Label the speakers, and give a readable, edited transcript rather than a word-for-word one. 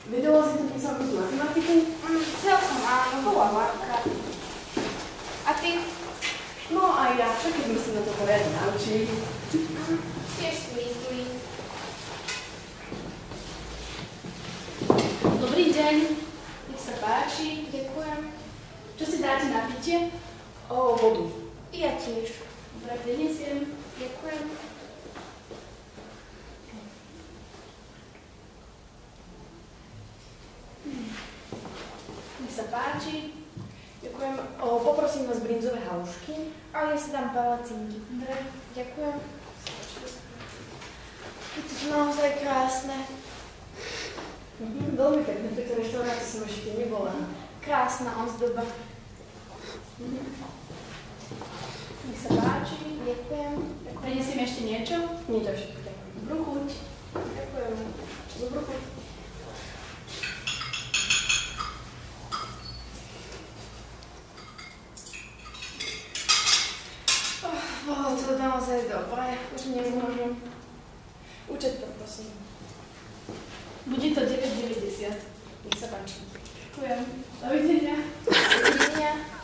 Speaker 1: Vedela si tu písal tú matematiku?
Speaker 2: Celkom áno, bola ľahká. A ty?
Speaker 1: No aj ja, však keď sme sa na to poriadne naučili.
Speaker 2: Tiež si myslím.
Speaker 1: Dobrý deň, nech sa páči.
Speaker 2: Ďakujem.
Speaker 1: Čo si dáte na pitie? Vodu.
Speaker 2: Ja tiež.
Speaker 1: Dobre, prinesiem.
Speaker 2: Ďakujem.
Speaker 1: Nech sa páči. Ďakujem. Poprosím vás brinzové halušky.
Speaker 2: A ja si dám palacinky.
Speaker 1: Dobre.
Speaker 2: Ďakujem. Je to naozaj krásne.
Speaker 1: Veľmi pekné, v tejto reštaurácii som ešte nebola.
Speaker 2: Krásna ozdoba.
Speaker 1: Nech sa páči.
Speaker 2: Ďakujem.
Speaker 1: Prinesiem ešte niečo? Nie, to všetko. Ďakujem. Dobrú chuť.
Speaker 2: Ďakujem.
Speaker 1: Dobrú chuť.
Speaker 2: Bolo to naozaj dobré. Už nemôžem.
Speaker 1: Účet poprosím. Bude to 9,90. Nech sa páči. Ďakujem. Dovidenia.
Speaker 2: Dovidenia.